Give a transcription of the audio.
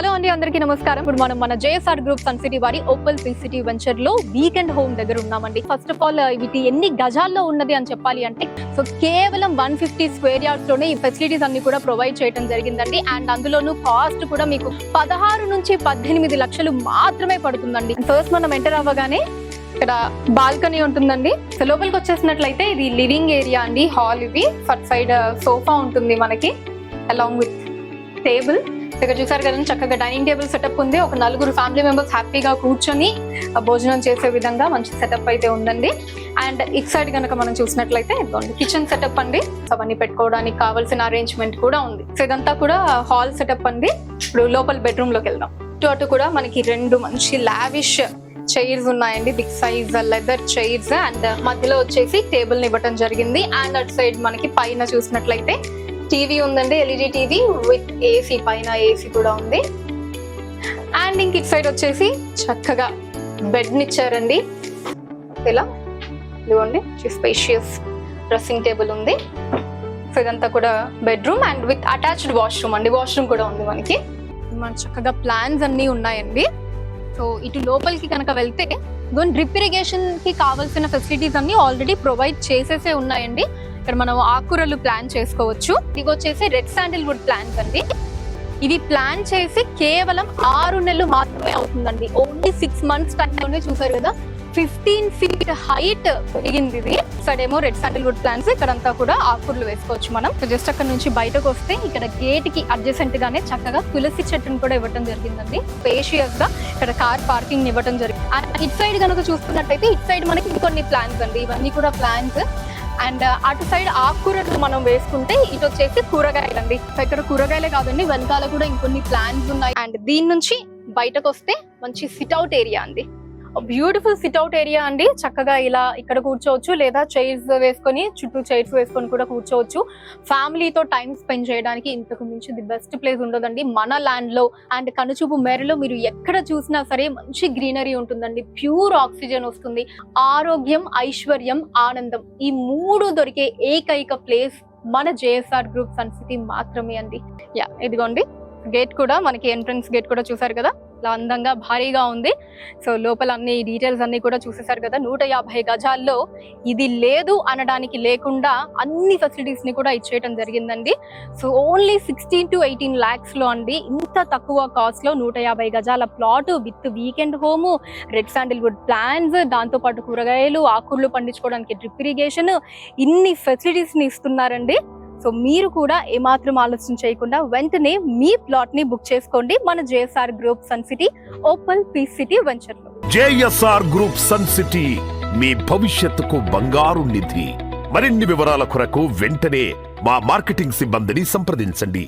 Hello అండి, అందరికీ నమస్కారం. ఇప్పుడు మనం మన జేఎస్ఆర్ గ్రూప్ సన్ సిటీ వారి ఓపల్ పీ సిటీ వెంచర్ లో వీకెండ్ హోమ్ దగ్గర ఉన్నామండి. ఫస్ట్ ఆఫ్ ఆల్ వీటి ఎన్ని గజాల్లో ఉన్నది అని చెప్పాలి అంటే, సో కేవలం 150 స్క్వేర్ యార్డ్స్ లోనే ఈ ఫెసిలిటీస్ అన్ని కూడా ప్రొవైడ్ చేయడం జరిగిందండి. అండ్ అందులోనూ కాస్ట్ కూడా మీకు 16 నుంచి 18 లక్షలు మాత్రమే పడుతుందండి. ఫస్ట్ మనం ఎంటర్ అవ్వగానే ఇక్కడ బాల్కనీ ఉంటుందండి. సో లోపలికి వచ్చేసినట్లయితే ఇది లివింగ్ ఏరియా అండి, హాల్. ఇది ఫస్ట్ సైడ్ సోఫా ఉంటుంది మనకి, అలాంగ్ విత్ టేబుల్. ఇక్కడ చూసారు కదా, చక్కగా డైనింగ్ టేబుల్ సెటప్ ఉంది. ఒక 4 ఫ్యామిలీ మెంబర్స్ హ్యాపీగా కూర్చొని భోజనం చేసే విధంగా మంచి సెటప్ అయితే ఉందండి. అండ్ ఇక్ సైడ్ కనుక మనం చూసినట్లయితే కిచెన్ సెటప్ అండి. సో అవన్నీ పెట్టుకోవడానికి కావాల్సిన అరేంజ్మెంట్ కూడా ఉంది. సో ఇదంతా కూడా హాల్ సెటప్ అండి. ఇప్పుడు లోపల బెడ్రూమ్ లోకి వెళ్దాం. అటు కూడా మనకి 2 మంచి లావిష్ చైర్స్ ఉన్నాయండి, big size leather chairs. And మధ్యలో వచ్చేసి టేబుల్ ని ఇవ్వటం జరిగింది. అండ్ అటు సైడ్ మనకి పైన చూసినట్లయితే టీవీ ఉందండి, ఎల్ఈడి టీవీ విత్ ఏసీ, పైన ఏసీ కూడా ఉంది. అండ్ ఇంక ఇటు సైడ్ వచ్చేసి చక్కగా బెడ్ ని ఇచ్చారండి. ఇలా ఇదిగోండి, స్పేషియస్ డ్రెస్సింగ్ టేబుల్ ఉంది. సో ఇదంతా కూడా bedroom and with attached washroom అండి. వాష్రూమ్ కూడా ఉంది మనకి. మన చక్కగా ప్లాన్స్ అన్ని ఉన్నాయండి. సో ఇటు లోపలికి కనుక వెళ్తే డ్రిప్ ఇరిగేషన్ కి కావాల్సిన ఫెసిలిటీస్ అన్ని ఆల్రెడీ ప్రొవైడ్ చేసేసే ఉన్నాయండి. ఇక్కడ మనం ఆకుకూరలు ప్లాన్ చేసుకోవచ్చు. ఇది వచ్చేసి రెడ్ శాండిల్వుడ్ ప్లాంట్స్ అండి. ఇవి ప్లాన్ చేసి కేవలం 6 నెలలు మాత్రమే అవుతుందండి. ఓన్లీ 6 months టైంలోనే చూసారు కదా 15 feet హైట్ పెరిగింది ఇది. ఇక్కడేమో రెడ్ శాండిల్వుడ్ ప్లాంట్స్, ఇక్కడంతా కూడా ఆకుకూరలు వేసుకోవచ్చు మనం. జస్ట్ అక్కడ నుంచి బయటకు వస్తే ఇక్కడ గేట్ కి అడ్జసెంట్ గానే చక్కగా తులసి చెట్టును కూడా ఇవ్వడం జరిగిందండి. స్పేషియస్ గా ఇక్కడ కార్ పార్కింగ్ ఇవ్వడం జరిగింది. ఇటు సైడ్ కనుక చూసుకున్నట్టయితే ఇటు సైడ్ మనకి ఇంకొన్ని ప్లాంట్స్ అండి. ఇవన్నీ కూడా ప్లాంట్స్. అండ్ అటు సైడ్ ఆకుకూరలు మనం వేసుకుంటే ఇటు వచ్చేసి కూరగాయలు అండి. ఇక్కడ కూరగాయలే కాదండి, వెనకాల కూడా ఇంకొన్ని ప్లాంట్స్ ఉన్నాయి. అండ్ దీని నుంచి బయటకు వస్తే మంచి సిట్అవుట్ ఏరియా అండి, బ్యూటిఫుల్ సిట్అవుట్ ఏరియా అండి. చక్కగా ఇలా ఇక్కడ కూర్చోవచ్చు, లేదా చైర్స్ వేసుకొని చుట్టూ చైర్స్ వేసుకొని కూడా కూర్చోవచ్చు. ఫ్యామిలీతో టైం స్పెండ్ చేయడానికి ఇంతకు మించి ది బెస్ట్ ప్లేస్ ఉండదండి మన ల్యాండ్ లో. అండ్ కనుచూపు మేరలో మీరు ఎక్కడ చూసినా సరే మంచి గ్రీనరీ ఉంటుందండి, ప్యూర్ ఆక్సిజన్ వస్తుంది. ఆరోగ్యం, ఐశ్వర్యం, ఆనందం, ఈ 3 దొరికే ఏకైక ప్లేస్ మన జేఎస్ఆర్ గ్రూప్ సన్ సిటీ మాత్రమే అండి. యా, ఇదిగోండి గేట్ కూడా మనకి, ఎంట్రన్స్ గేట్ కూడా చూసారు కదా, ఇలా అందంగా భారీగా ఉంది. సో లోపల అన్ని డీటెయిల్స్ అన్ని కూడా చూసేసారు కదా. 150 గజాల్లో ఇది లేదు అనడానికి లేకుండా అన్ని ఫెసిలిటీస్ ని కూడా ఇచ్చేయడం జరిగిందండి. సో ఓన్లీ 16 to 18 lakhs లో అండి, ఇంత తక్కువ కాస్ట్ లో 150 గజాల plot with weekend home, red Sandalwood plants, దాంతో పాటు కూరగాయలు, ఆకుకూరలు పండించుకోవడానికి డ్రిప్ ఇరిగేషన్, ఇన్ని ఫెసిలిటీస్ ని ఇస్తున్నారండి. సో మీరు కూడా ఏమాత్రం ఆలోచన చేయకుండా వెంటనే మీ ప్లాట్ ని బుక్ చేసుకోండి మన JSR group sun city opal P city venture లో. జేఎస్ఆర్ గ్రూప్ సన్ సిటీ, మీ భవిష్యత్తుకు బంగారు నిధి. మరిన్ని వివరాల కొరకు వెంటనే మా మార్కెటింగ్ సిబ్బందిని సంప్రదించండి.